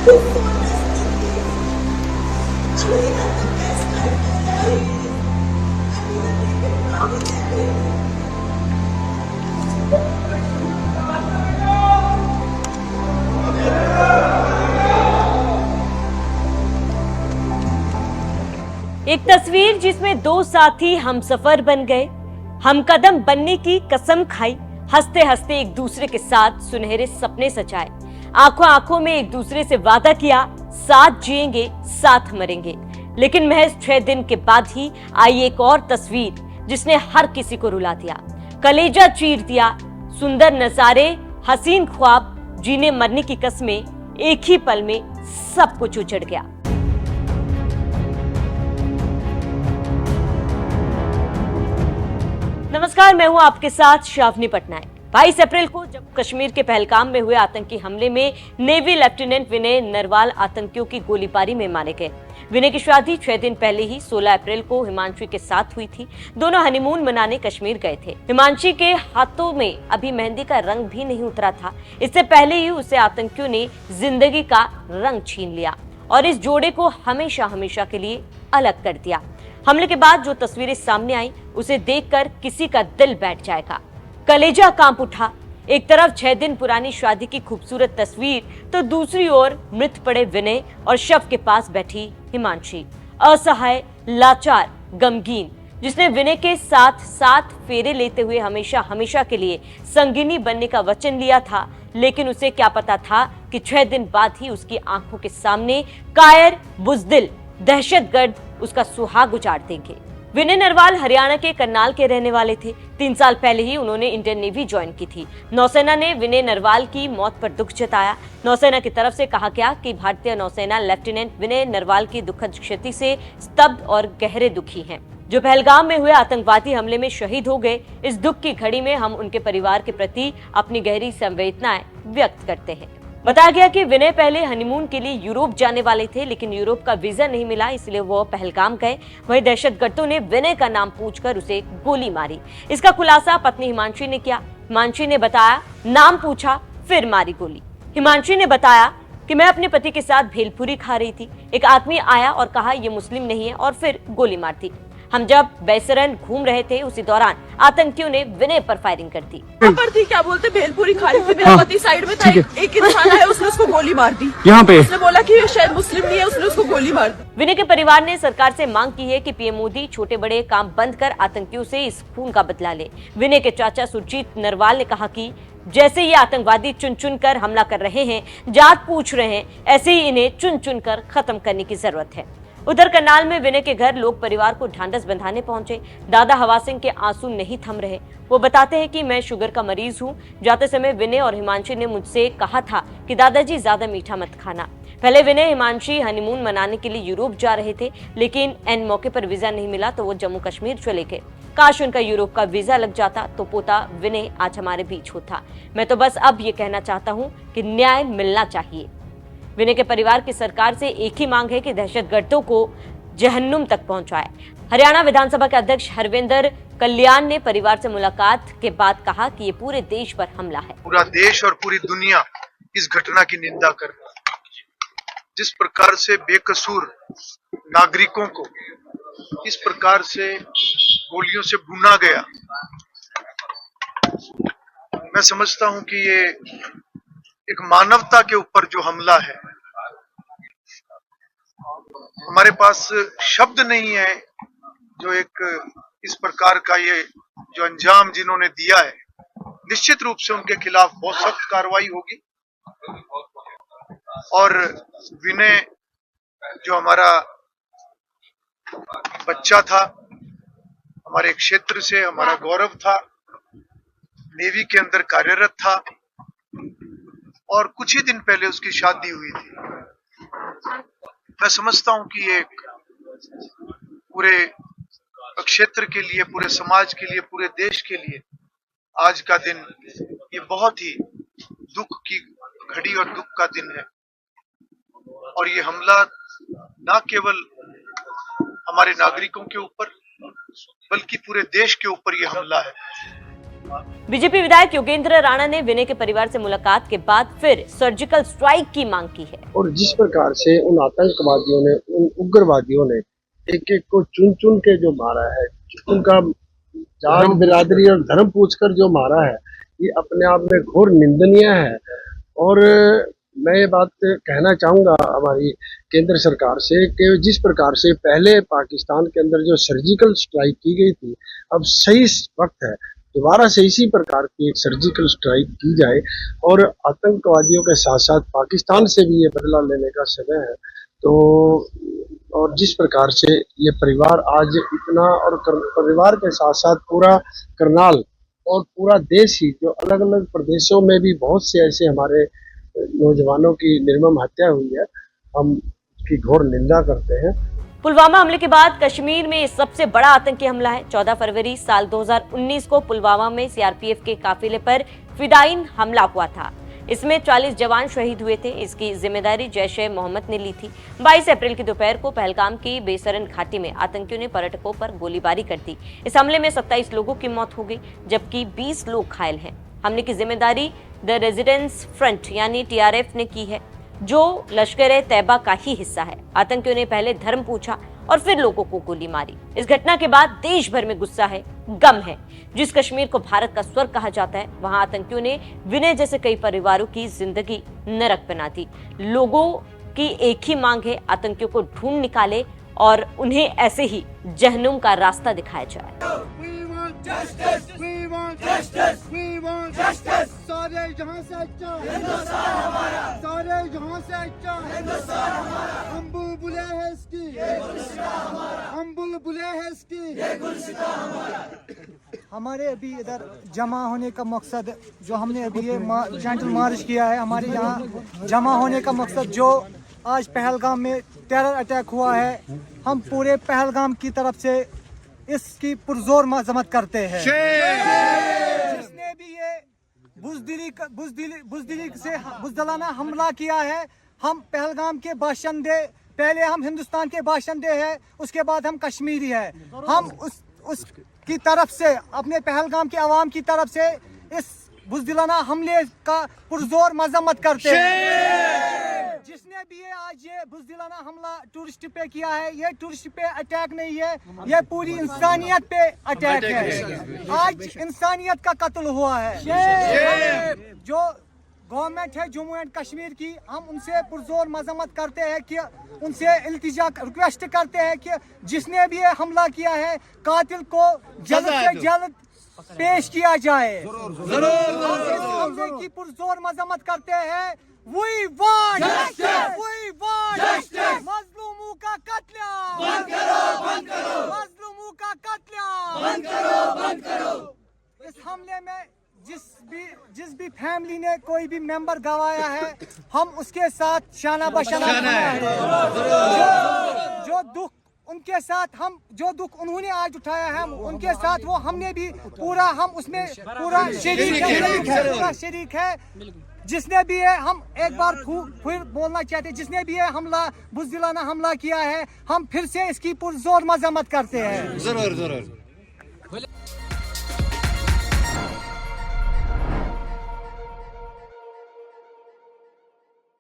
एक तस्वीर जिसमें दो साथी हमसफर बन गए, हम कदम बनने की कसम खाई, हंसते हंसते एक दूसरे के साथ सुनहरे सपने सजाए, आंखों आंखों में एक दूसरे से वादा किया, साथ जिएंगे साथ मरेंगे। लेकिन महज 6 दिन के बाद ही आई एक और तस्वीर जिसने हर किसी को रुला दिया, कलेजा चीर दिया। सुंदर नजारे, हसीन ख्वाब, जीने मरने की कस्में, एक ही पल में सब कुछ उजड़ गया। नमस्कार, मैं हूं आपके साथ शावनी पटनायक। 22 अप्रैल को जम्मू कश्मीर के पहलगाम में हुए आतंकी हमले में नेवी लेफ्टिनेंट विनय नरवाल आतंकियों की गोलीबारी में मारे गए। विनय की शादी 6 दिन पहले ही 16 अप्रैल को हिमांशी के साथ हुई थी। दोनों हनीमून मनाने कश्मीर गए थे। हिमांशी के हाथों में अभी मेहंदी का रंग भी नहीं उतरा था। इससे पहले ही उसे आतंकियों ने जिंदगी का रंग छीन लिया और इस जोड़े को हमेशा हमेशा के लिए अलग कर दिया। हमले के बाद जो तस्वीरें सामने आई, उसे देखकर किसी का दिल बैठ जाएगा, कलेजा कांप उठा। एक तरफ 6 दिन पुरानी शादी की खूबसूरत तस्वीर, तो दूसरी ओर मृत पड़े विनय और शव के पास बैठी हिमांशी, असहाय, लाचार, गमगीन, जिसने विनय के साथ 7 फेरे लेते हुए हमेशा हमेशा के लिए संगिनी बनने का वचन लिया था। लेकिन उसे क्या पता था कि 6 दिन बाद ही उसकी आंखों के सामने कायर, बुजदिल, दहशतगर्द उसका सुहाग उजाड़ देंगे। विनय नरवाल हरियाणा के करनाल के रहने वाले थे। 3 साल पहले ही उन्होंने इंडियन नेवी ज्वाइन की थी। नौसेना ने विनय नरवाल की मौत पर दुख जताया। नौसेना की तरफ से कहा गया कि भारतीय नौसेना लेफ्टिनेंट विनय नरवाल की दुखद क्षति से स्तब्ध और गहरे दुखी हैं। जो पहलगाम में हुए आतंकवादी हमले में शहीद हो गए, इस दुख की घड़ी में हम उनके परिवार के प्रति अपनी गहरी संवेदनाएं व्यक्त करते हैं। बताया गया कि विनय पहले हनीमून के लिए यूरोप जाने वाले थे, लेकिन यूरोप का वीजा नहीं मिला, इसलिए वो पहलगाम गए। वहीं दहशतगर्दों ने विनय का नाम पूछकर उसे गोली मारी। इसका खुलासा पत्नी हिमांशी ने किया। हिमांशी ने बताया, नाम पूछा फिर मारी गोली। हिमांशी ने बताया कि मैं अपने पति के साथ भेलपुरी खा रही थी, एक आदमी आया और कहा ये मुस्लिम नहीं है और फिर गोली मार दी। हम जब बैसरन घूम रहे थे, उसी दौरान आतंकियों ने विनय पर फायरिंग कर दी। पर थी, क्या बोलते, भेलपुरी खा रही थी, मेरा पति साइड में था, एक इंसान आया, उसने उसको गोली मार दी। यहाँ पे उसने बोला कि शायद मुस्लिम नहीं है, उसने उसको गोली मार दी। विनय के परिवार ने सरकार से मांग की है कि पीएम मोदी छोटे बड़े काम बंद कर आतंकियों से इस खून का बदला ले। विनय के चाचा सुरजीत नरवाल ने कहा कि जैसे ये आतंकवादी चुन चुन कर हमला कर रहे हैं, जात पूछ रहे हैं, ऐसे ही इन्हें चुन चुन कर खत्म करने की जरूरत है। उधर करनाल में विनय के घर लोग परिवार को ढांढस बंधाने पहुंचे। दादा हवा सिंह के आंसू नहीं थम रहे। वो बताते हैं कि मैं शुगर का मरीज हूं। जाते समय विनय और हिमांशी ने मुझसे कहा था कि दादाजी ज्यादा मीठा मत खाना। पहले विनय हिमांशी हनीमून मनाने के लिए यूरोप जा रहे थे, लेकिन एन मौके पर वीजा नहीं मिला तो वो जम्मू कश्मीर चले गए। काश उनका यूरोप का वीजा लग जाता तो पोता विनय आज हमारे बीच होता। मैं तो बस अब ये कहना चाहता हूँ कि न्याय मिलना चाहिए। विनय के परिवार की सरकार से एक ही मांग है कि दहशतगर्दों को जहन्नुम तक पहुंचाए। हरियाणा विधानसभा के अध्यक्ष हरविंदर कल्याण ने परिवार से मुलाकात के बाद कहा कि ये पूरे देश पर हमला है। पूरा देश और पूरी दुनिया इस घटना की निंदा कर रहा है। जिस प्रकार से बेकसूर नागरिकों को इस प्रकार से गोलियों से भुना गया, मैं समझता हूं कि ये एक मानवता के ऊपर जो हमला है, हमारे पास शब्द नहीं है जो एक इस प्रकार का ये जो अंजाम जिन्होंने दिया है, निश्चित रूप से उनके खिलाफ बहुत सख्त कार्रवाई होगी। और विनय जो हमारा बच्चा था, हमारे क्षेत्र से हमारा गौरव था, नेवी के अंदर कार्यरत था और कुछ ही दिन पहले उसकी शादी हुई थी। मैं समझता हूं कि ये पूरे क्षेत्र के लिए, पूरे समाज के लिए, पूरे देश के लिए आज का दिन ये बहुत ही दुख की घड़ी और दुख का दिन है। और ये हमला न केवल हमारे नागरिकों के ऊपर बल्कि पूरे देश के ऊपर ये हमला है। बीजेपी विधायक योगेंद्र राणा ने विनय के परिवार से मुलाकात के बाद फिर सर्जिकल स्ट्राइक की मांग की है। और जिस प्रकार से उन आतंकवादियों ने, उन उग्रवादियों ने एक एक को चुन चुन के जो मारा है, उनका जात बिरादरी और धर्म पूछकर जो मारा है, ये अपने आप में घोर निंदनीय है। और मैं ये बात कहना चाहूँगा हमारी केंद्र सरकार से कि जिस प्रकार से पहले पाकिस्तान के अंदर जो सर्जिकल स्ट्राइक की गई थी, अब सही वक्त है दोबारा से इसी प्रकार की एक सर्जिकल स्ट्राइक की जाए और आतंकवादियों के साथ साथ पाकिस्तान से भी ये बदला लेने का समय है। तो और जिस प्रकार से ये परिवार आज इतना, और परिवार के साथ साथ पूरा करनाल और पूरा देश ही, जो अलग अलग प्रदेशों में भी बहुत से ऐसे हमारे नौजवानों की निर्मम हत्या हुई है, हम उसकी घोर निंदा करते हैं। पुलवामा हमले के बाद कश्मीर में सबसे बड़ा आतंकी हमला है। 14 फरवरी साल 2019 को पुलवामा में सीआरपीएफ के काफिले पर फिदायीन हमला हुआ था। इसमें 40 जवान शहीद हुए थे। इसकी जिम्मेदारी जैश-ए-मोहम्मद ने ली थी। 22 अप्रैल की दोपहर को पहलगाम की बेसरन घाटी में आतंकियों ने पर्यटकों पर गोलीबारी कर दी। इस हमले में 27 लोगों की मौत हो गई, जबकि 20 लोग घायल हैं। हमले की जिम्मेदारी द रेजिडेंस फ्रंट यानी टीआरएफ ने की है, जो लश्कर-ए-तैयबा का ही हिस्सा है। आतंकियों ने पहले धर्म पूछा और फिर लोगों को गोली मारी। इस घटना के बाद देश भर में गुस्सा है, गम है। जिस कश्मीर को भारत का स्वर्ग कहा जाता है, वहां आतंकियों ने विनय जैसे कई परिवारों की जिंदगी नरक बना दी। लोगों की एक ही मांग है, आतंकियों को ढूंढ निकाले और उन्हें ऐसे ही जहन्नुम का रास्ता दिखाया जाए। सारे जहां से अच्छा हिंदुस्तान हमारा, सारे जहां से अच्छा हिंदुस्तान हमारा। हम बुलबुले हैं इसकी, ये गुलसिता हमारा। हम बुलबुले हैं इसकी, ये गुलसिता हमारा। हमारे अभी इधर जमा होने का मकसद, जो हमने अभी ये जेंटल मार्च किया है, हमारे यहाँ जमा होने का मकसद, जो आज पहलगाम में टेरर अटैक हुआ है, हम पूरे पहलगाम की तरफ से इसकी पुरजोर मजम्मत करते हैं। जिसने भी ये बुज़दिलाना हमला किया है, हम पहलगाम के बाशिंदे, पहले हम हिंदुस्तान के बाशिंदे हैं, उसके बाद हम कश्मीरी है। हम उसकी तरफ से, अपने पहलगाम के अवाम की तरफ से इस बुज़दिलाना हमले का पुरजोर मजम्मत करते हैं। जिसने भी ये आज ये बुज़दिलाना हमला टूरिस्ट पे किया है, ये टूरिस्ट पे अटैक नहीं है, ये पूरी इंसानियत पे अटैक है। आज इंसानियत का कत्ल हुआ है। जो गवर्नमेंट है जम्मू एंड कश्मीर की, हम उनसे पुरजोर मजम्मत करते हैं कि उनसे इल्तिजा रिक्वेस्ट करते हैं कि जिसने भी ये हमला किया है, कातिल को जल्द से जल्द पेश किया जाए। इस हमले की पुरजोर मजम्मत करते हैं। We want justice! We want justice! मजलूमों का कत्लेआम बंद करो, बंद करो। मजलूमों का कत्लेआम बंद करो, बंद करो। इस हमले में जिस भी फैमिली ने कोई भी मेंबर गवाया है, हम उसके साथ शाना बशाना है। जो दुख उनके साथ, हम जो दुख उन्होंने आज उठाया है, हम उनके साथ, वो हमने भी पूरा, हम उसमें पूरा शरीक है। जिसने भी है, हम एक बार फिर बोलना चाहते हैं, जिसने भी है हमला, बुज़दिलाना हमला किया है, हम फिर से इसकी पुरजोर मजम्मत करते हैं। जरूर।